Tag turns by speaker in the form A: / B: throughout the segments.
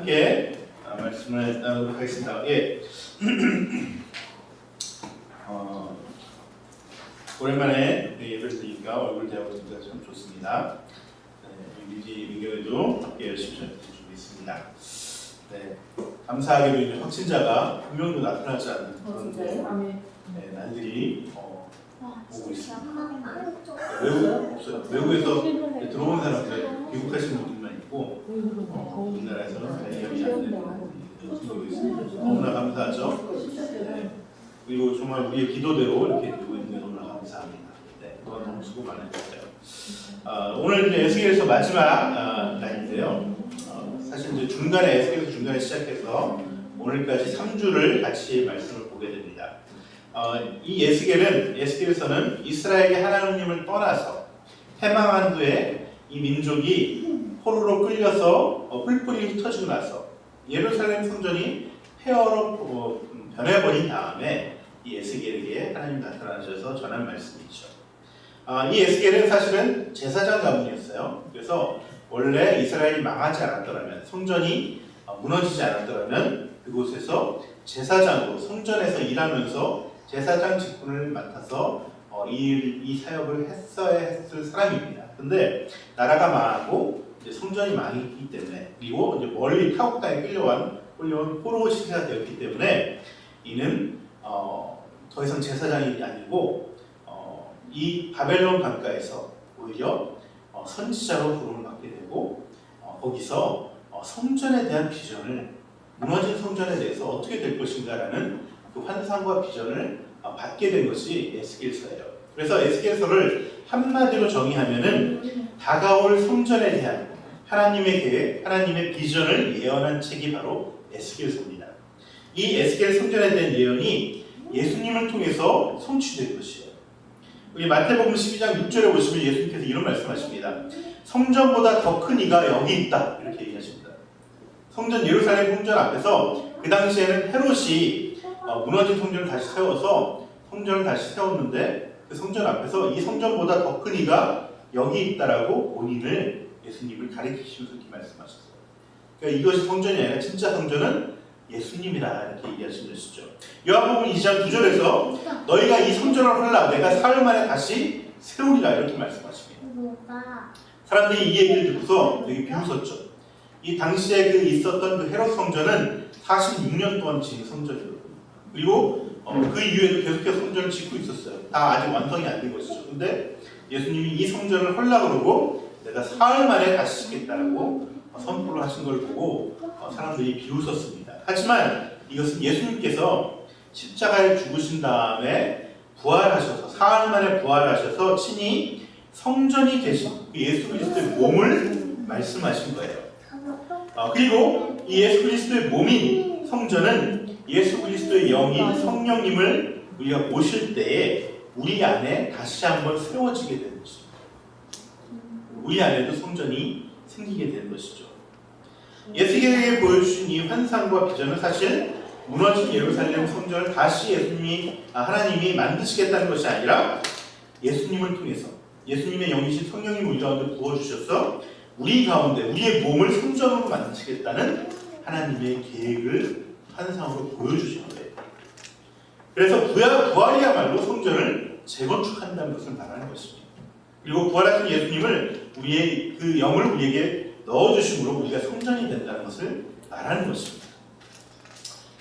A: 함께 말씀을 나누도록 하겠습니다. 예. 오랜만에 예배를 드리니까 얼굴 대하고 진짜 참 좋습니다. 네, 유지 민경에도 함께 열심히 전해드리고 있습니다. 네, 감사하게도 이제 확진자가 한 명도 나타나지 않는 그런 네, 날들이 오고 있습니다. 외국 없어요. 외국에서 들어온 사람들, 귀국하신 분들만 있고 우리나라에서는 대기업이 안 되는 친구도 있습니다. 너무나 감사하죠. 네. 그리고 정말 우리의 기도대로 이렇게 되고 있는 게 너무나 감사합니다. 네, 그동안 너무 수고 많으셨어요. 오늘 이제 에스겔에서 마지막 날인데요. 사실 이제 에스겔에서 중간에 시작해서 오늘까지 3주를 같이 말씀을 보게 됩니다. 이 에스겔에서는 이스라엘이 하나님을 떠나서 패망한 후에 이 민족이 포로로 끌려서 뿔뿔이 흩어지고 나서 예루살렘 성전이 폐허로 변해버린 다음에 이 에스겔에게 하나님 나타나셔서 전한 말씀이죠. 이 에스겔은 사실은 제사장 가문이었어요. 그래서 원래 이스라엘이 망하지 않았더라면, 성전이 무너지지 않았더라면 그곳에서 제사장으로 성전에서 일하면서 제사장 직분을 맡아서 이 사역을 했어야 했을 사람입니다. 근데 나라가 망하고 이제 성전이 망했기 때문에, 그리고 이제 멀리 타국 땅에 끌려온 포로 시대가 되었기 때문에 이는 더 이상 제사장이 아니고 이 바벨론 강가에서 오히려 선지자로 부름을 받게 되고 거기서 성전에 대한 비전을, 무너진 성전에 대해서 어떻게 될 것인가라는 그 환상과 비전을 받게 된 것이 에스겔서예요. 그래서 에스겔서를 한마디로 정의하면은 다가올 성전에 대한 하나님의 계획, 하나님의 비전을 예언한 책이 바로 에스겔서입니다. 이 에스겔 성전에 대한 예언이 예수님을 통해서 성취된 것이에요. 우리 마태복음 12장 6절에 보시면 예수님께서 이런 말씀하십니다. 성전보다 더 큰 이가 여기 있다, 이렇게 얘기하십니다. 예루살렘 성전 앞에서 그 당시에는 헤롯이 무너진 성전을 다시 세워서 성전을 다시 세웠는데, 그 성전 앞에서 이 성전보다 더 큰 이가 여기 있다라고 본인을, 예수님을 가리키시면서 이렇게 말씀하셨어요. 그러니까 이것이 성전이 아니라 진짜 성전은 예수님이라 이렇게 얘기하신 것이죠. 요한복음 2장 9절에서 너희가 이 성전을 헐라 내가 사흘 만에 다시 세우리라 이렇게 말씀하십니다. 사람들이 이 얘기를 듣고서 되게 비웃었죠. 이 당시에 있었던 그 헤롯 성전은 46년 동안 지은 성전이거든요. 그리고 그 이후에도 계속해서 성전을 짓고 있었어요. 다 아직 완성이 안 된 것이죠. 근데 예수님이 이 성전을 헐라 그러고 내가 사흘 만에 다시 짓겠다라고 선포를 하신 걸 보고 사람들이 비웃었습니다. 하지만 이것은 예수님께서 십자가에 죽으신 다음에 부활하셔서, 사흘 만에 부활하셔서 친히 성전이 되신 예수 그리스도의 몸을 말씀하신 거예요. 그리고 이 예수 그리스도의 몸인 성전은 예수 그리스도의 영인 성령님을 우리가 모실 때에 우리 안에 다시 한번 세워지게 되는 것입니다. 우리 안에도 성전이 생기게 되는 것이죠. 에스겔에게 보여주신 이 환상과 비전은 사실 무너진 예루살렘 성전을 다시 하나님이 만드시겠다는 것이 아니라 예수님을 통해서, 예수님의 영이신 성령님 우리 가운데 부어주셔서 우리 가운데 우리의 몸을 성전으로 만드시겠다는 하나님의 계획을 환상으로 보여주신 거예요. 그래서 부활이야말로 성전을 재건축한다는 것을 말하는 것입니다. 그리고 부활하신 예수님을, 우리의 그 영을 우리에게 넣어주심으로 우리가 성전이 된다는 것을 말하는 것입니다.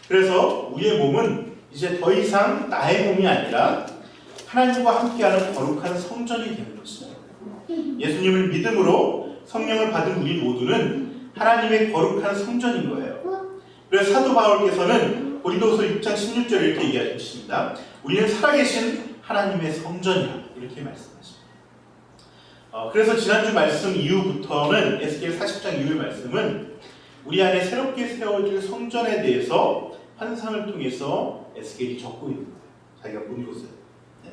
A: 그래서 우리의 몸은 이제 더 이상 나의 몸이 아니라 하나님과 함께하는 거룩한 성전이 되는 것입니다. 예수님을 믿음으로 성령을 받은 우리 모두는 하나님의 거룩한 성전인 거예요. 그래서 사도 바울께서는 고린도서 6장 16절에 이렇게 얘기하십니다. 우리는 살아계신 하나님의 성전이라 이렇게 말씀하십니다. 그래서 지난주 말씀 이후부터는 에스겔 40장 이후의 말씀은 우리 안에 새롭게 세워질 성전에 대해서 환상을 통해서 에스겔이 적고 있는 거예요. 자기가 본 것을. 네.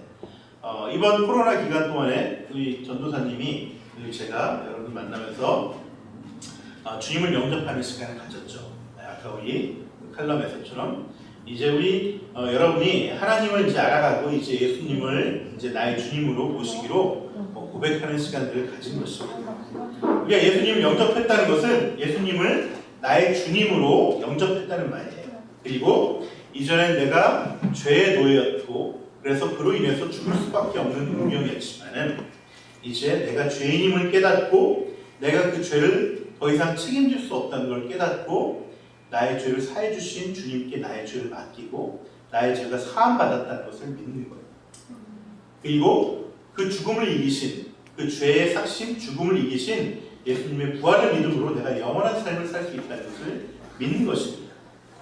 A: 이번 코로나 기간 동안에 우리 전도사님이, 그리고 제가 여러분 만나면서 주님을 영접하는 시간을 가졌죠. 네, 아까 우리 칼럼에서처럼 이제 우리 여러분이 하나님을 이제 알아가고 이제 예수님을 이제 나의 주님으로 모시기로 고백하는 시간들을 가진 것입니다. 우리가 예수님을 영접했다는 것은 예수님을 나의 주님으로 영접했다는 말이에요. 그리고 이전엔 내가 죄의 노예였고 그래서 그로 인해서 죽을 수밖에 없는 운명이었지만은 이제 내가 죄인임을 깨닫고 내가 그 죄를 더 이상 책임질 수 없다는 걸 깨닫고 나의 죄를 사해 주신 주님께 나의 죄를 맡기고 나의 죄가 사함받았다는 것을 믿는 거예요. 그리고 그 죽음을 이기신 그 죄의 삭심 죽음을 이기신 예수님의 부활의 믿음으로 내가 영원한 삶을 살 수 있다는 것을 믿는 것입니다.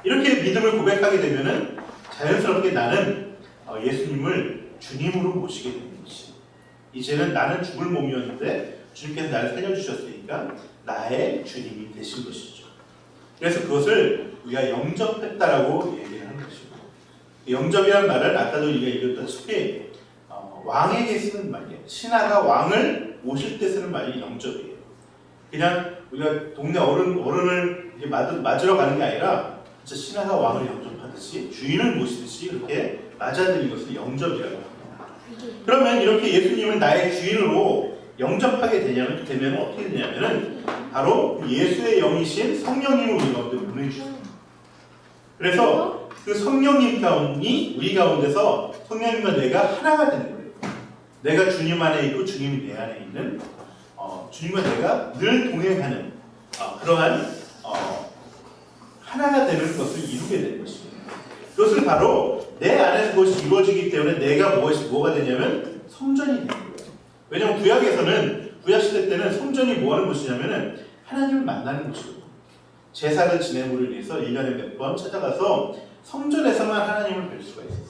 A: 이렇게 믿음을 고백하게 되면은 자연스럽게 나는 예수님을 주님으로 모시게 되는 것이 이제는 나는 죽을 몸이었는데 주님께서 나를 살려주셨으니까 나의 주님이 되신 것이죠. 그래서 그것을 우리가 영접했다라고 얘기를 하는 것입니다. 영접이라는 말은 아까도 우리가 읽었다시피 왕에게 쓰는 말이에요. 신하가 왕을 모실 때 쓰는 말이 영접이에요. 그냥 우리가 동네 어른을 맞으러 가는 게 아니라 진짜 신하가 왕을 영접하듯이 주인을 모시듯이 이렇게 맞아들이는 것을 영접이라고 합니다. 그러면 이렇게 예수님을 나의 주인으로 영접하게 되면 어떻게 되냐면은 바로 예수의 영이신 성령님을 우리 가운데 보내주십니다. 그래서 그 성령님이 우리 가운데서 성령님과 내가 하나가 되는 거예요. 내가 주님 안에 있고 주님이 내 안에 있는 주님과 내가 늘 동행하는 그러한 하나가 되는 것을 이루게 되는 것입니다. 그것을 바로 내 안에서 그것이 이루어지기 때문에 내가 뭐가 되냐면 성전이 되는 거예요. 왜냐하면 구약시대 때는 성전이 뭐 하는 곳이냐면은 하나님을 만나는 곳이거든요. 제사를 지내므로 인해서 1년에 몇 번 찾아가서 성전에서만 하나님을 뵐 수가 있었어요.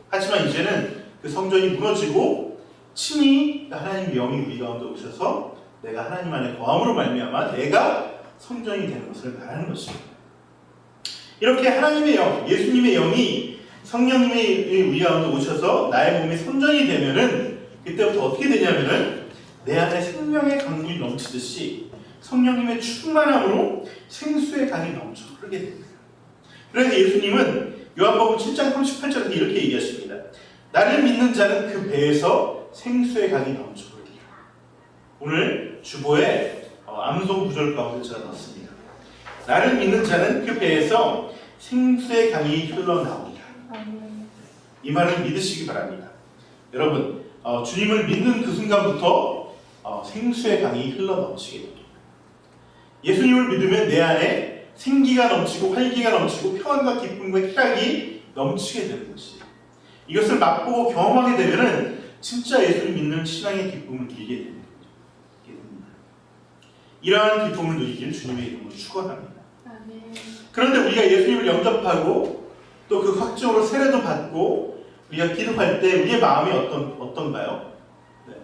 A: 하지만 이제는 그 성전이 무너지고 친히 하나님의 영이 우리 가운데 오셔서 내가 하나님 안에 거함으로 말미암아 내가 성전이 되는 것을 말하는 것입니다. 이렇게 하나님의 영, 예수님의 영이 성령님이 우리 가운데 오셔서 나의 몸이 성전이 되면은 그때부터 어떻게 되냐면은 내 안에 생명의 강물이 넘치듯이 성령님의 충만함으로 생수의 강이 넘쳐 흐르게 됩니다. 그래서 예수님은 요한복음 7장 38절에 이렇게 얘기하십니다. 나를 믿는 자는 그 배에서 생수의 강이 넘쳐 흐르리라. 오늘 주보에 암송 구절 가운데 제가 넣었습니다. 나를 믿는 자는 그 배에서 생수의 강이 흘러나오리라. 이 말을 믿으시기 바랍니다. 여러분, 주님을 믿는 그 순간부터 생수의 강이 흘러넘치게 됩니다. 예수님을 믿으면 내 안에 생기가 넘치고 활기가 넘치고 평안과 기쁨과 희락이 넘치게 되는 것이에요. 이것을 맛보고 경험하게 되면은 진짜 예수를 믿는 신앙의 기쁨을 누리게 됩니다. 이러한 기쁨을 누리길 주님의 이름으로 축원합니다. 그런데 우리가 예수님을 영접하고 또 그 확증으로 세례도 받고 우리가 기도할 때 우리의 마음이 어떤가요? 네.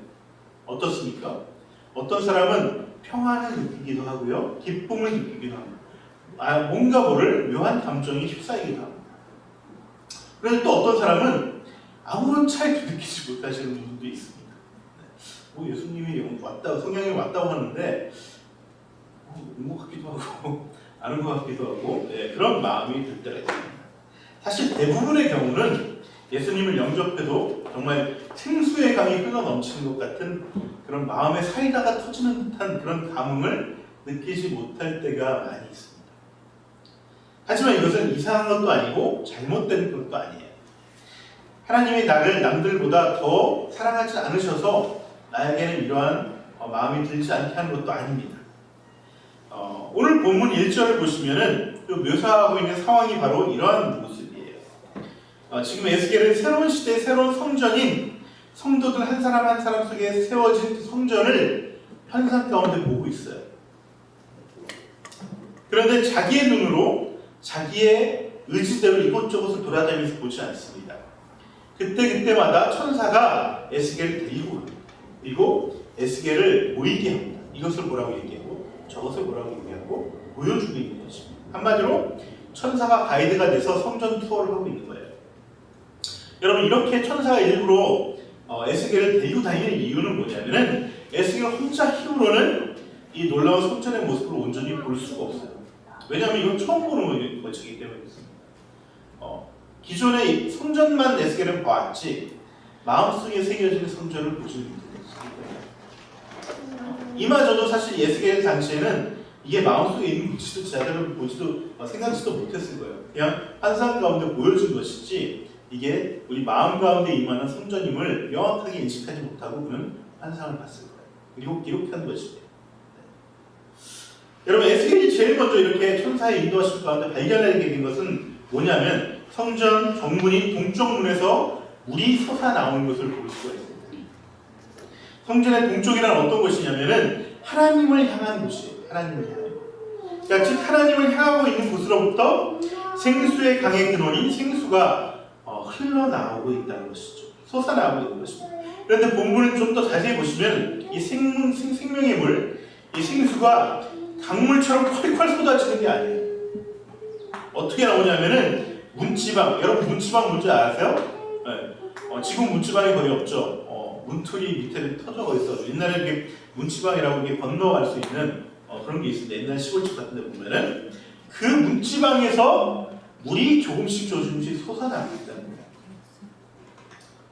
A: 어떻습니까? 어떤 사람은 평안을 느끼기도 하고요, 기쁨을 느끼기도 합니다. 뭔가 모를 묘한 감정이 휩싸이기도 합니다. 그런데 또 어떤 사람은 아무런 차이도 느끼지 못하시는 분도 있습니다. 예수님이 왔다고, 성령이 왔다고 하는데 온 것 같기도 하고 아는 것 같기도 하고 그런 마음이 들 때가 있습니다. 사실 대부분의 경우는 예수님을 영접해도 정말 생수의 강이 흘러넘치는 것 같은 그런 마음의 사이다가 터지는 듯한 그런 감흥을 느끼지 못할 때가 많이 있습니다. 하지만 이것은 이상한 것도 아니고 잘못된 것도 아니에요. 하나님이 나를 남들보다 더 사랑하지 않으셔서 나에게는 이러한 마음이 들지 않게 하는 것도 아닙니다. 오늘 본문 1절을 보시면은 그 묘사하고 있는 상황이 바로 이러한 모습이에요. 지금 에스겔은 새로운 시대의 새로운 성전인 성도들 한 사람 한 사람 속에 세워진 그 성전을 환상 가운데 보고 있어요. 그런데 자기의 눈으로 자기의 의지대로 이곳저곳을 돌아다니면서 보지 않습니다. 그때마다 천사가 에스겔을 데리고 갑니다. 그리고 에스겔을 모이게 합니다. 이것을 뭐라고 얘기하고 저것을 뭐라고 얘기하고 보여주고 있는 것입니다. 한마디로 천사가 가이드가 돼서 성전 투어를 하고 있는 거예요. 여러분, 이렇게 천사가 일부러 에스겔을 데리고 다니는 이유는 뭐냐면은 에스겔 혼자 힘으로는 이 놀라운 성전의 모습을 온전히 볼 수가 없어요. 왜냐하면 이건 처음 보는 것이기 때문에 그렇습니다. 기존의 성전만 에스겔은 보았지 마음속에 새겨진 성전을 보지 못했습니다. 이마저도 사실 에스겔 당시에는 이게 마음속에 있는 것지도 제대로 보지도 생각지도 못했을 거예요. 그냥 환상 가운데 보여준 것이지 이게 우리 마음 가운데 임하는 성전임을 명확하게 인식하지 못하고 그는 환상을 봤을 거예요. 그리고 기록한 것이에요. 여러분 에스겔이 제일 먼저 이렇게 천사의 인도하심 가운데 발견하게 된 것은 뭐냐면 성전 정문인 동쪽 문에서 물이 솟아나오는 것을 볼 수가 있습니다. 성전의 동쪽이란 어떤 곳이냐면은 하나님을 향한 곳이에요. 하나님을 향한 곳. 그러니까 즉 하나님을 향하고 있는 곳으로부터 생수의 강의 근원인 생수가 흘러나오고 있다는 것이죠. 솟아나오고 있는 것입니다. 그런데 본문을 좀 더 자세히 보시면 이 생명의 물, 이 생수가 강물처럼 콸콸 쏟아지는 게 아니에요. 어떻게 나오냐면은 문지방, 여러분 문지방 뭔지 아세요? 네. 지금 문지방이 거의 없죠. 문틀이 밑에 터져 있어. 옛날에 이렇게 문지방이라고 이렇게 건너갈 수 있는 그런 게 있습니다. 옛날 시골집 같은 데 보면은 그 문지방에서 물이 조금씩 솟아나고 있다는 거예요.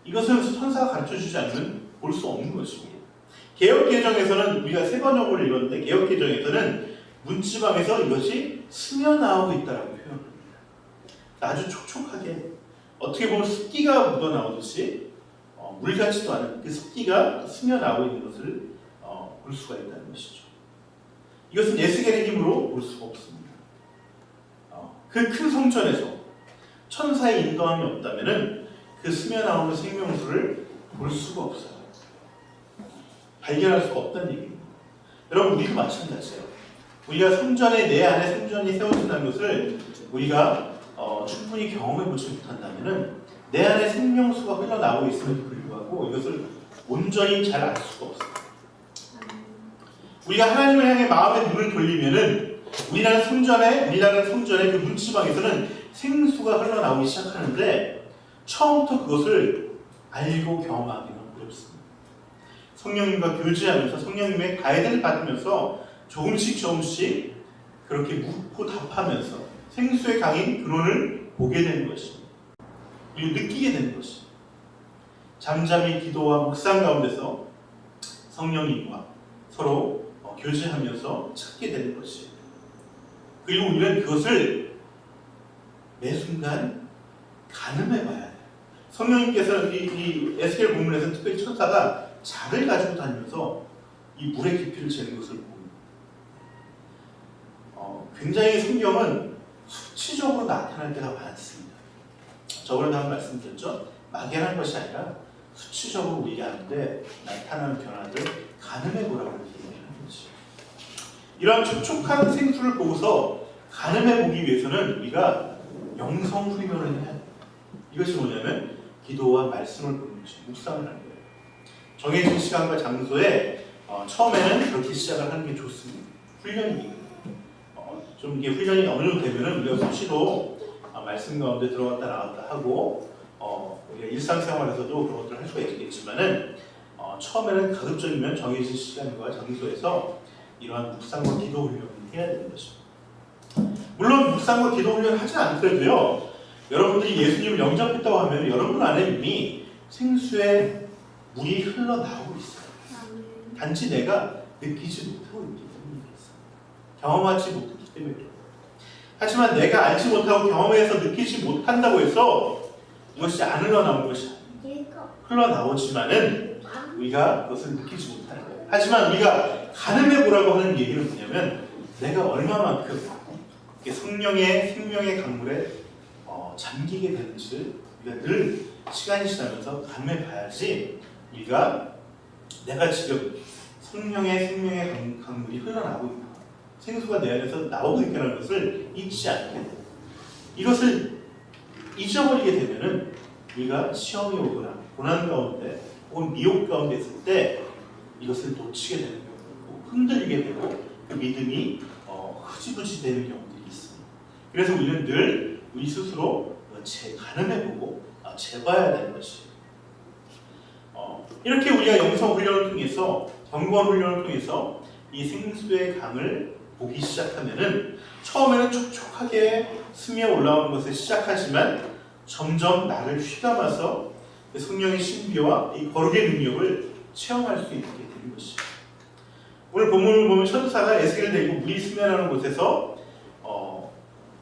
A: 이것은 천사가 가르쳐주지 않으면 볼 수 없는 것입니다. 개역개정에서는 우리가 세 번역을 읽었는데 개역개정에서는 문지방에서 이것이 스며나오고 있다라고 표현합니다. 아주 촉촉하게 어떻게 보면 습기가 묻어나오듯이 물 같지도 않은 그 습기가 스며나오고 있는 것을 볼 수가 있다는 것이죠. 이것은 에스겔의 힘으로 볼 수가 없습니다. 그 큰 성전에서 천사의 인도함이 없다면은 그 스며나오는 생명수를 볼 수가 없어요. 발견할 수가 없다는 얘기입니다. 여러분 우리도 마찬가지예요. 우리가 성전에 내 안에 성전이 세워진다는 것을 우리가 충분히 경험해 보지 못한다면은 내 안에 생명수가 흘러나오고 있음에도 불구하고 이것을 온전히 잘 알 수가 없어요. 우리가 하나님을 향해 마음의 눈을 돌리면은 우리라는 성전의 그 문지방에서는 생수가 흘러나오기 시작하는데 처음부터 그것을 알고 경험하기는 어렵습니다. 성령님과 교제하면서 성령님의 가이드를 받으면서 조금씩 그렇게 묻고 답하면서 생수의 강인 근원을 보게 되는 것입니다. 그리고 느끼게 되는 것입니다. 잠잠히 기도와 묵상 가운데서 성령님과 서로 교제하면서 찾게 되는 것이에요. 그리고 우리는 그것을 매 순간 가늠해 봐야 돼요. 성령님께서 이 에스겔 본문에서 특별히 천사가 작을 가지고 다니면서 이 물의 깊이를 재는 것을 봅니다. 굉장히 성경은 수치적으로 나타날 때가 많습니다. 저번에도 한번 말씀드렸죠. 막연한 것이 아니라 수치적으로 우리가 하는데 나타나는 변화를 가늠해 보라고 얘기하는 것이죠. 이러한 촉촉한 생수를 보고서 가늠해 보기 위해서는 우리가 영성 훈련을 해야 돼요. 이것이 뭐냐면 기도와 말씀을 보는 것이 묵상을 하는 거예요. 정해진 시간과 장소에 처음에는 그렇게 시작을 하는 게 좋습니다. 훈련입니다. 좀 이게 훈련이 어느 정도 되면은 우리가 수시로 말씀 가운데 들어갔다 나왔다 하고 우리가 일상생활에서도 그런 것들을 할 수가 있겠지만은 처음에는 가급적이면 정해진 시간과 장소에서 이러한 묵상과 기도 훈련을 해야 되는 것입니다. 물론 묵상과 기도 훈련을 하지 않더라도요. 여러분들이 예수님을 영접했다고 하면 여러분 안에 이미 생수의 물이 흘러나오고 있어요. 단지 내가 느끼지 못하고 있기 때문이겠어요. 경험하지 못했기 때문에 그래요. 하지만 내가 알지 못하고 경험해서 느끼지 못한다고 해서 이것이 안 흘러나온 것이 아닙니다. 흘러나오지만은 우리가 그것을 느끼지 못하는 거예요. 하지만 우리가 가늠해 보라고 하는 얘기는 뭐냐면 내가 얼마만큼 성령의 생명의 강물에 잠기게 되는지를 우리가 늘 시간이 지나면서 가늠해 봐야지 우리가 내가 지금 성령의 생명의 강물이 흘러나오고 있다. 생수가 내 안에서 나오고 있다는 것을 잊지 않게 됩니다. 이것을 잊어버리게 되면은 우리가 시험이 오거나 고난 가운데 혹은 미혹 가운데 있을 때 이것을 놓치게 되는 경우고 흔들리게 되고 그 믿음이 흐지부지 되는 경우들이 있습니다. 그래서 우리는 늘 우리 스스로 가늠해보고 재봐야 되는 것이에요. 이렇게 우리가 영성 훈련을 통해서 경건 훈련을 통해서 이 생수의 강을 보기 시작하면은 처음에는 촉촉하게 스며 올라오는 것에 시작하지만 점점 나를 휘감아서 성령의 신비와 이 거룩의 능력을 체험할 수 있게 되는 것이에요. 오늘 본문을 보면 천사가 에스겔을 데리고 물이 스며나는 곳에서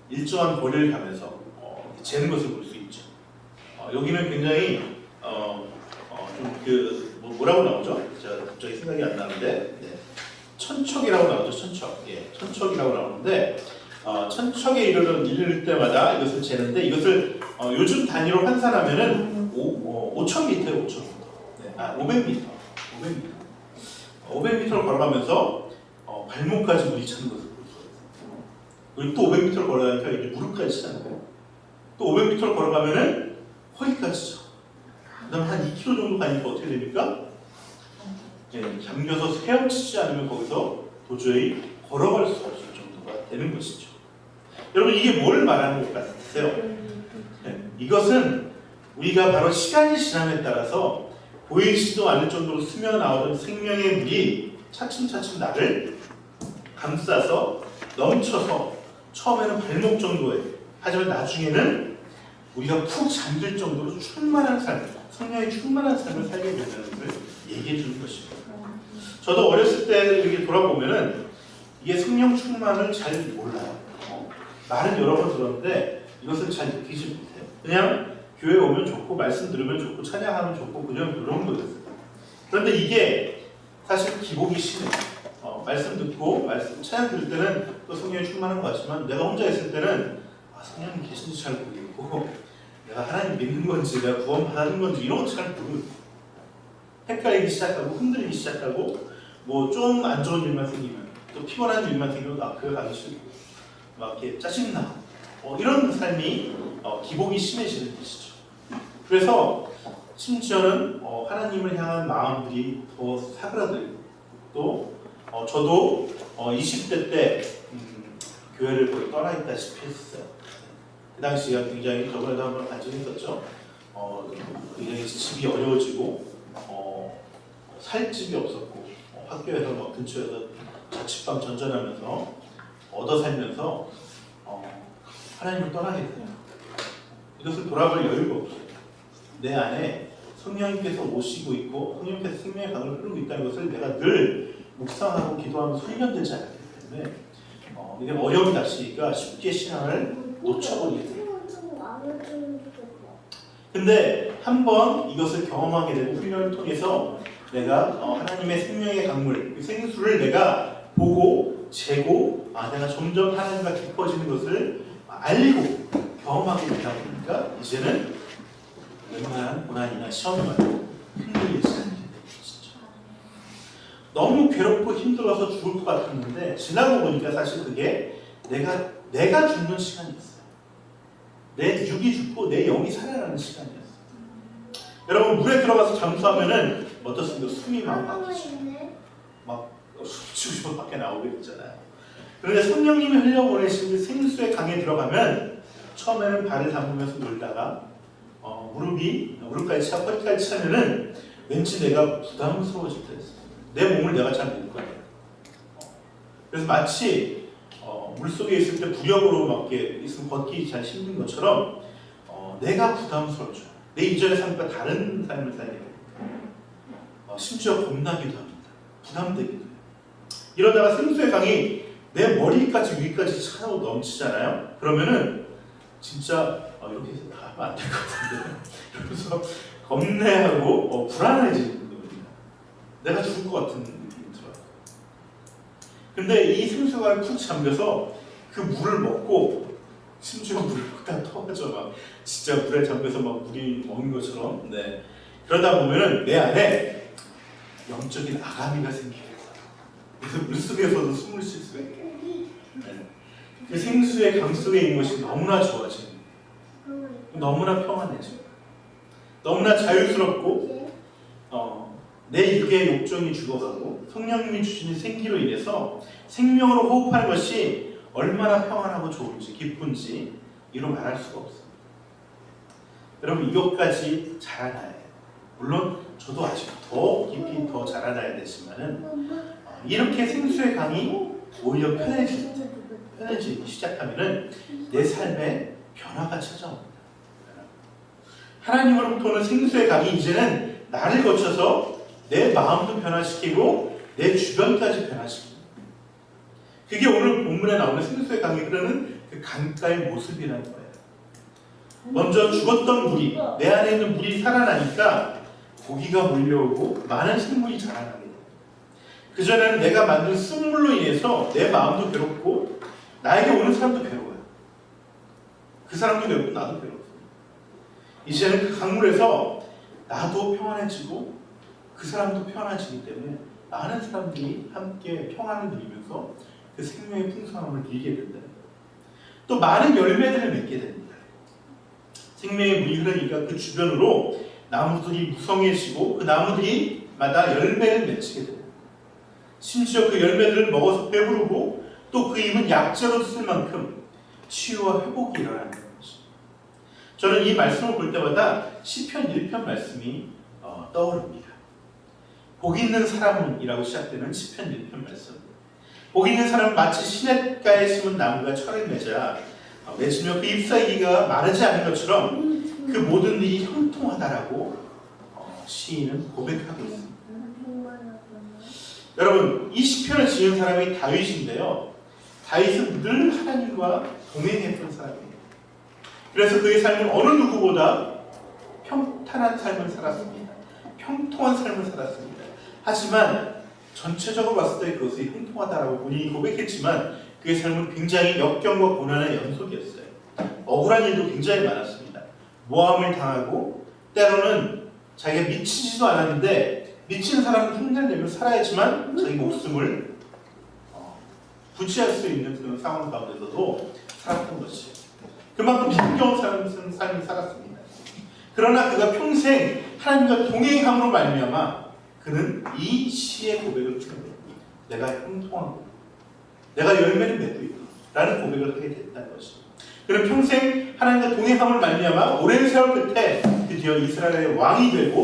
A: 일정한 거리를 가면서 재는 것을 볼 수 있죠. 여기는 굉장히 뭐라고 나오죠? 제가 갑자기 생각이 안 나는데 천척이라고 나오죠. 천척. 천척이라고 나오는데 천척에 이를 때마다 이것을 재는데 이것을 요즘 단위로 환산하면은 5,000m예요. 500m. 500m를 걸어가면서 발목까지 물이 차는 것을 볼 수 있어요. 그리고 또 500m를 걸어가니까 이제 무릎까지 차는 거예요. 또 500m를 걸어가면은 허리까지 차. 그다음 한 2km 정도 가니까 어떻게 됩니까? 잠겨서 헤엄치지 않으면 거기서 도저히 걸어갈 수 없을 정도가 되는 것이죠. 여러분 이게 뭘 말하는 것 같으세요? 이것은 우리가 바로 시간이 지남에 따라서 보이지도 않을 정도로 스며나오던 생명의 물이 차츰차츰 나를 감싸서 넘쳐서 처음에는 발목 정도에 하지만 나중에는 우리가 푹 잠들 정도로 충만한 삶, 성령의 충만한 삶을 살게 된다는 것을 얘기해 주는 것입니다. 저도 어렸을 때 이렇게 돌아보면은 이게 성령 충만을 잘 몰라요. 말은 여러 번 들었는데 이것을 잘 느끼지 못해요. 그냥 교회 오면 좋고 말씀 들으면 좋고 찬양하면 좋고 그냥 그런 거였어요. 그런데 이게 사실 기복이 심해요. 말씀 듣고 말씀 찬양 들을 때는 또 성령이 충만한 것 같지만 내가 혼자 있을 때는 성령님 계신지 잘 모르겠고 내가 하나님 믿는 건지 내가 구원 받는 건지 이런 거 잘 모르겠고 헷갈리기 시작하고 흔들리기 시작하고 뭐 좀 안 좋은 일만 생기면 또 피곤한 일만 생기면 그래 가기 싫고 막 이렇게 짜증나 이런 삶이 기복이 심해지는 것이죠. 그래서 심지어는 하나님을 향한 마음들이 더 사그라들고 또 저도 20대 때 교회를 거의 떠나 있다시피 했어요. 그 당시가 굉장히 저번에도 한번 간증했었죠. 굉장히 집이 어려워지고 살 집이 없었고 학교에서 막 근처에서 자취방 전전하면서 얻어 살면서 하나님을 떠나게 돼요. 이것을 돌아볼 여유가 없어요. 내 안에 성령님께서 오시고 있고 성령님께서 생명의 강을 흐르고 있다는 것을 내가 늘 묵상하고 기도하면서 훈련되지 않기 때문에 이게 어려움이 닥치니까 쉽게 신앙을 놓쳐버리게 돼요. 근데 한번 이것을 경험하게 되고 훈련을 통해서 내가 하나님의 생명의 강물, 그 생수를 내가 보고 재고 내가 점점 하나님과 깊어지는 것을 알고 경험하게 되다 보니까 이제는 웬만한 고난이나 시험을 흔들리지 않게 되는 것이죠. 너무 괴롭고 힘들어서 죽을 것 같았는데 지나고 보니까 사실 그게 내가 죽는 시간이었어요. 내 육이 죽고 내 영이 살아나는 시간이었어요. 여러분 물에 들어가서 잠수하면은 어떻습니까? 숨이 막 막히죠. 막 숨 쉬고 밖에 나오게 되잖아요. 그런데 성령님이 흘려보내신 생수의 강에 들어가면 처음에는 발을 담그면서 놀다가 무릎까지 차, 허리까지 차면은 왠지 내가 부담스러워질 때 있어요. 내 몸을 내가 잘 못 가요. 그래서 마치 물속에 있을 때 부력으로 막 이렇게 있으면 걷기 잘 힘든 것처럼 내가 부담스럽죠. 내 이전의 삶과 다른 삶을 살게 됩니다. 심지어 겁나기도 합니다. 부담되기도 해요. 이러다가 생수의 강이 내 머리까지 위까지 차고 넘치잖아요. 그러면은 진짜 이렇게 해서 가면 안 될 것 같은데 그래서 겁내하고 불안해지는 겁니다. 내가 죽을 것 같은 느낌이 들어요. 근데 이 생수가 푹 잠겨서 그 물을 먹고 심지어 물을 다 터져 막 진짜 물에 잠겨서 막 물이 먹는 것처럼 그러다 보면은 내 안에 영적인 아가미가 생겨요. 그래서 물속에서도 숨을 쉴 수가 있고 그 생수의 강 속에 있는 것이 너무나 좋아지는 너무나 평안해져 너무나 자유스럽고 내 육의 욕정이 죽어가고 성령님이 주시는 생기로 인해서 생명으로 호흡하는 것이 얼마나 평안하고 좋은지 기쁜지 이로 말할 수가 없습니다. 여러분 이것까지 자라나야 해요. 물론 저도 아직 더 깊이 더 자라나야 되지만은 이렇게 생수의 강이 오히려 편해지기 시작하면은 내 삶에 변화가 찾아옵니다. 하나님으로부터 오는 생수의 강이 이제는 나를 거쳐서 내 마음도 변화시키고 내 주변까지 변화시킵니다. 그게 오늘 본문에 나오는 생수의 강이 흐르는 그 강가의 모습이라는 거예요. 먼저 죽었던 물이, 내 안에 있는 물이 살아나니까 고기가 몰려오고 많은 생물이 자라나게 돼요. 그전에는 내가 만든 쓴물로 인해서 내 마음도 괴롭고 나에게 오는 사람도 괴로워요. 그 사람도 괴롭고 나도 괴롭고. 이제는 그 강물에서 나도 평안해지고 그 사람도 평안해지기 때문에 많은 사람들이 함께 평안을 누리면서 그 생명의 풍성함을 누리게 된다. 또 많은 열매들을 맺게 됩니다. 생명의 물이 흐르니까 그 주변으로 나무들이 무성해지고 그 나무들이마다 열매를 맺히게 됩니다. 심지어 그 열매들을 먹어서 배부르고 또 그 잎은 약재로 쓸 만큼 치유와 회복이 일어나는 것이죠. 저는 이 말씀을 볼 때마다 시편 1편 말씀이 떠오릅니다. 복 있는 사람이라고 시작되는 시편 1편 말씀. 복 있는 사람은 마치 시냇가에 심은 나무가 철을 맺으며 그 잎사귀가 마르지 않은 것처럼 그 모든 일이 형통하다라고 시인은 고백하고 있습니다. 여러분, 이 시편을 지은 사람이 다윗인데요. 다윗은 늘 하나님과 동행했던 사람이에요. 그래서 그의 삶은 어느 누구보다 평탄한 삶을 살았습니다. 평통한 삶을 살았습니다. 하지만 전체적으로 봤을 때 그것이 형통하다라고 본인이 고백했지만 그의 삶은 굉장히 역경과 고난의 연속이었어요. 억울한 일도 굉장히 많았습니다. 모함을 당하고 때로는 자기가 미치지도 않았는데 미치는 사람은 흉내를 내며 살아야지만 자기 목숨을 부지할 수 있는 그런 상황 가운데서도 살았던 것이에요. 그만큼 힘겨운 삶을 살았습니다. 그러나 그가 평생 하나님과 동행함으로 말미암아 그는 이 시의 고백을 통해 내가 형통하고 내가 열매를 맺고 있다 라는 고백을 하게 됐다는 것이죠. 그는 평생 하나님과 동행함을 말미암아 오랜 세월 끝에 드디어 이스라엘의 왕이 되고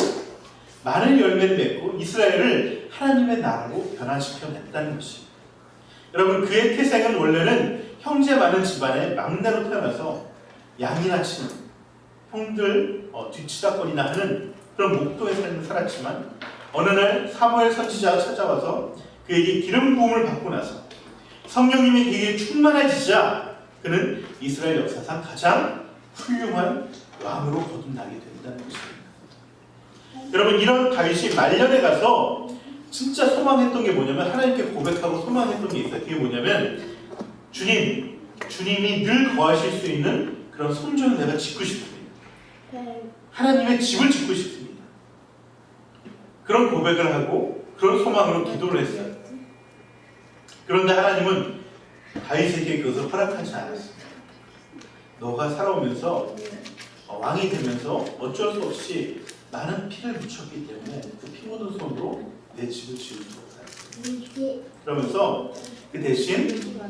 A: 많은 열매를 맺고 이스라엘을 하나님의 나라로 변화시켜냈다는 것입니다. 여러분, 그의 태생은 원래는 형제 많은 집안의 막내로 태어나서 양이나 치는 형들 뒤치다거리나 하는 그런 목도의 삶을 살았지만 어느 날 사무엘 선지자가 찾아와서 그에게 기름 부음을 받고 나서 성령님이 그에게 충만해지자 그는 이스라엘 역사상 가장 훌륭한 왕으로 거듭나게 된다는 것입니다. 여러분, 이런 다윗이 말년에 가서 진짜 소망했던 게 뭐냐면 하나님께 고백하고 소망했던 게 있어요. 그게 뭐냐면 주님이 늘 거하실 수 있는 그런 성전을 내가 짓고 싶습니다. 하나님의 집을 짓고 싶습니다. 그런 고백을 하고 그런 소망으로 기도를 했어요. 그런데 하나님은 다윗에게 그것을 허락하지 않았습니다. 너가 살아오면서 왕이 되면서 어쩔 수 없이 많은 피를 묻혔기 때문에 그 피 묻은 손으로 내 집을 지을 수 없다. 그러면서 그 대신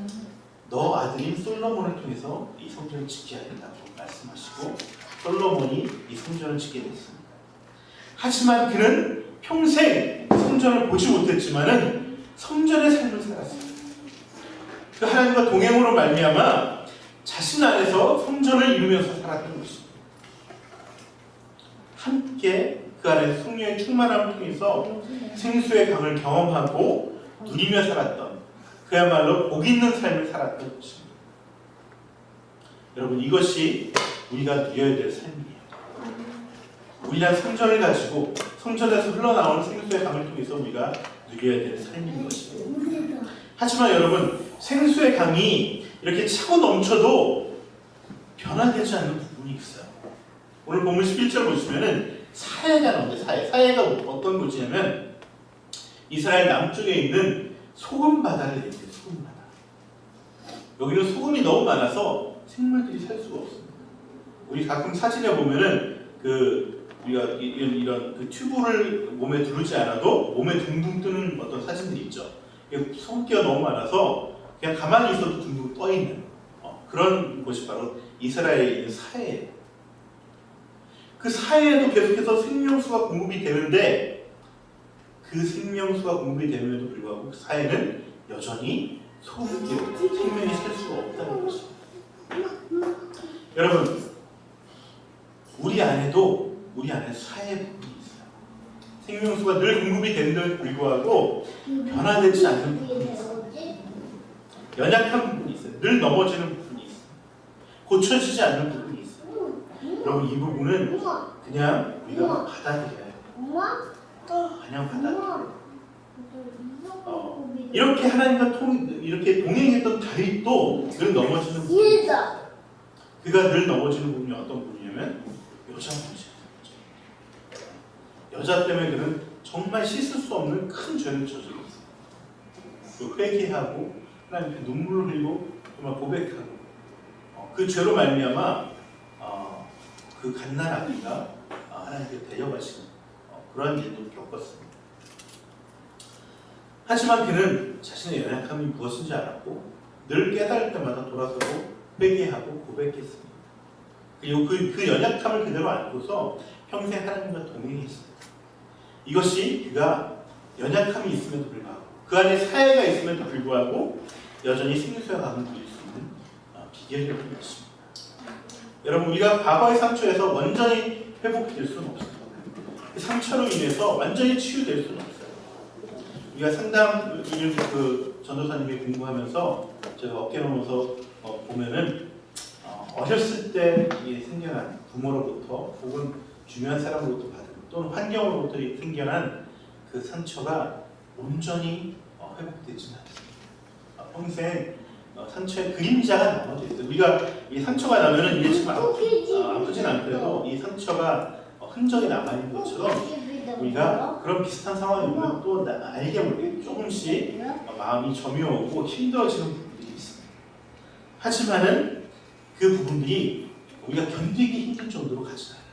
A: 너 아들인 솔로몬을 통해서 이 성전을 짓게 하겠다고 말씀하시고 솔로몬이 이 성전을 짓게 됐습니다. 하지만 그는 평생 성전을 보지 못했지만은 성전의 삶을 살았습니다. 그 하나님과 동행으로 말미암아 자신 안에서 성전을 이루면서 살았던 것입니다. 함께 그 안에 성령의 충만함을 통해서 생수의 강을 경험하고 누리며 살았던 그야말로 복 있는 삶을 살았던 것입니다. 여러분, 이것이 우리가 누려야 될 삶이에요. 우리란 성전을 가지고 성전에서 흘러나오는 생수의 강을 통해서 우리가 누려야 될 삶인 것입니다. 하지만 여러분, 생수의 강이 이렇게 차고 넘쳐도 변화되지 않는 부분이 있어요. 오늘 본문 11절 보시면은 사해가 나오는데 사해가 어떤 곳이냐면 이스라엘 남쪽에 있는 소금 바다를 얘기해요. 소금 바다. 여기는 소금이 너무 많아서 생물들이 살 수가 없습니다. 우리 가끔 사진에 보면은 우리가 이런 그 튜브를 몸에 두르지 않아도 몸에 둥둥 뜨는 어떤 사진들이 있죠. 소금기가 너무 많아서 그냥 가만히 있어도 둥둥 떠 있는 그런 곳이 바로 이스라엘에 있는 사해예요. 그 사해에도 계속해서 생명수가 공급이 되는데 그 생명수가 공급이 됨에도 불구하고 그 사해는 여전히 소금기로 생명이 살 수가 없다는 것입니다. 여러분, 우리 안에 사해의 부분이 있어요. 생명수가 늘 공급이 되는데도 불구하고 변화되지 않는 부분이 있어요. 연약한 부분이 있어요. 늘 넘어지는 부분이 있어요. 고쳐지지 않는 부분이 있어요. 여러분 이 부분은 그냥 우리가 받아들여야 해요. 그냥 받아들여요. 이렇게 하나님과 이렇게 동행했던 다윗도 늘 넘어지는 부분이 있어요. 그가 늘 넘어지는 부분이 어떤 부분이냐면 여자 문제예요. 여자 때문에 그는 정말 씻을 수 없는 큰 죄를 저지르고 있어요. 회개하고 하나님께 눈물을 흘리고 정말 고백하고 그 죄로 말미암아 그 갓난 아기가 하나님께 데려가시는 그러한 일도 겪었습니다. 하지만 그는 자신의 연약함이 무엇인지 알았고 늘 깨달을 때마다 돌아서고 회개하고 고백했습니다. 그리고 그 연약함을 그대로 안고서 평생 하나님과 동행했습니다. 이것이 그가 연약함이 있음에도 불구하고 그 안에 사회가 있음에도 불구하고 여전히 생수의 강을 누릴 수 있는 비결이라는 것입니다. 여러분 우리가 과거의 상처에서 완전히 회복될 수는 없습니다. 그 상처로 인해서 완전히 치유될 수는 없어요. 우리가 상담 그 전도사님이 공부하면서 제가 어깨 넘어서 보면은 어렸을 때 생겨난 부모로부터 혹은 주변 사람으로부터 받은 또는 환경으로부터 생겨난 그 상처가 온전히 회복되지는 않습니다. 평생 상처의 그림자가 남아져 있어요. 우리가 이 상처가 나면은 이게 지금 아프진 않더라도 이 상처가 흔적이 남아있는 것처럼 우리가 그런 비슷한 상황이 오면 또 알게 모르게 조금씩 마음이 점여오고 힘들어지는 부분들이 있습니다. 하지만은 그 부분들이 우리가 견디기 힘들 정도로 가지 않아요.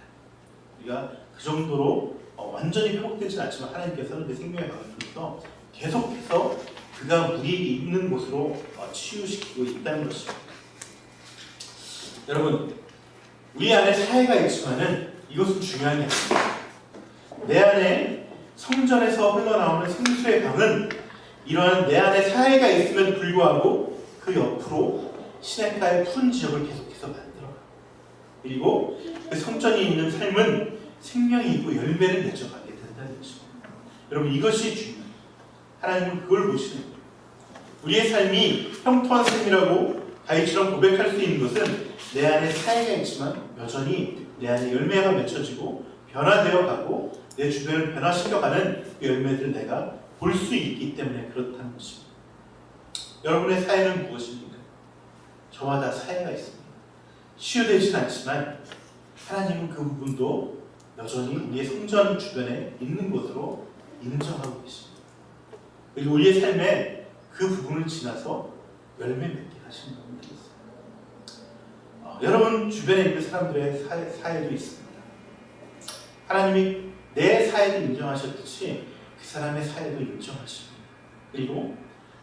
A: 우리가 그 정도로 완전히 회복되지는 않지만 하나님께서는 그 생명의 강을 통해서 계속해서 그가 우리 있는 곳으로 치유시키고 있다는 것입니다. 여러분 우리 안에 사회가 있지만은 이것은 중요한 게 아닙니다. 내 안에 성전에서 흘러나오는 생수의 강은 이러한 내 안에 사회가 있음에도 불구하고 그 옆으로 시냇가의 푸른 지역을 계속해서 만들어요. 그리고 그 성전이 있는 삶은 생명이 있고 열매를 맺어가게 된다는 것입니다. 여러분 이것이 중요해요. 하나님은 그걸 보시는 거예요. 우리의 삶이 형통한 삶이라고 다윗처럼 고백할 수 있는 것은 내 안에 사회가 있지만 여전히 내 안에 열매가 맺혀지고 변화되어 가고 내 주변을 변화시켜가는 그 열매들을 내가 볼 수 있기 때문에 그렇다는 것입니다. 여러분의 사회는 무엇입니까? 저마다 사회가 있습니다. 치유되지는 않지만 하나님은 그 부분도 여전히 우리의 성전 주변에 있는 것으로 인정하고 계십니다. 그리고 우리의 삶에 그 부분을 지나서 열매 맺게 하시는 분들이 있어요. 여러분 주변에 있는 사람들의 사회도 있습니다. 하나님이 내 사회도 인정하셨듯이 그 사람의 사회도 인정하십니다. 그리고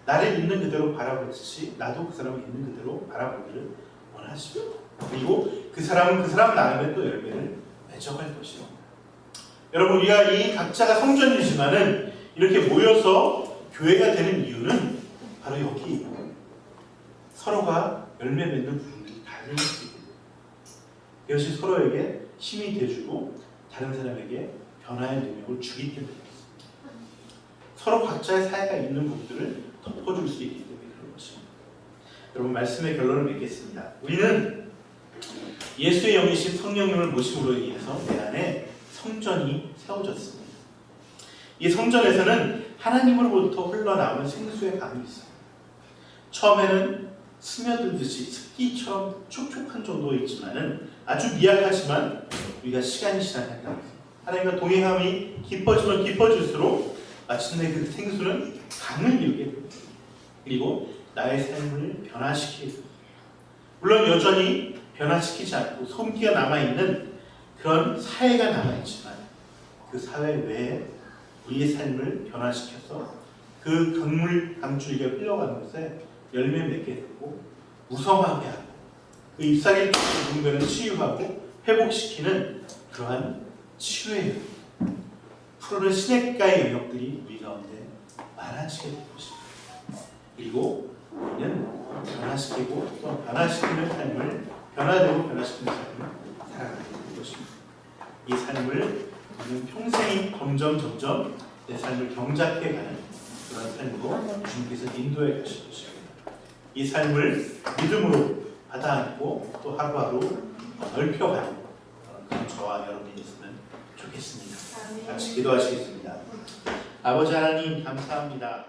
A: 나를 있는 그대로 바라보듯이 나도 그 사람을 있는 그대로 바라보기를 원하십니다. 그리고 그 사람은 그 사람 나름의 또 열매를 맺어갈 것입니다. 여러분 우리가 이 각자가 성전이지만은 이렇게 모여서 교회가 되는 이유는 바로 여기 서로가 열매 맺는 부분들이 다른 수 있습니다. 이것이 서로에게 힘이 돼주고 다른 사람에게 변화의 능력을 주기 때문에 서로 각자의 사회가 있는 부분들을 덮어줄 수 있기 때문에 그런 것입니다. 여러분 말씀의 결론을 맺겠습니다. 우리는 예수의 영이신 성령님을 모심으로 인해서 내 안에 성전이 세워졌습니다. 이 성전에서는 하나님으로부터 흘러나오는 생수의 강이 있어요. 처음에는 스며들듯이 습기처럼 촉촉한 정도이지만은 아주 미약하지만 우리가 시간이 지나간다. 하나님과 동행함이 깊어지면 깊어질수록 마침내 그 생수는 강을 이루게 됩니다. 그리고 나의 삶을 변화시키게 됩니다. 물론 여전히 변화시키지 않고 손기가 남아있는 그런 사회가 남아있지만 그 사회 외에 우리의 삶을 변화시켜서 그 강줄기가 흘러가는 곳에 열매 맺게 되고 무성하게 하고 그 잎사귀 부분들을 치유하고 회복시키는 그러한 치유의 영역, 푸르른 시냇가의 영역들이 우리 가운데 많아지게 될 것입니다. 그리고 우리는 변화시키고 또 변화시키는 삶을 변화되고 변화시키는 삶을 살아가게 될 것입니다. 이 삶을 저는 평생이 점점 내 삶을 경작해가는 그런 삶으로 주님께서 인도해 가실 것입니다. 이 삶을 믿음으로 받아안고 또 하루하루 넓혀가는 그런 저와 여러분이 됐으면 좋겠습니다. 같이 기도하시겠습니다. 아버지 하나님 감사합니다.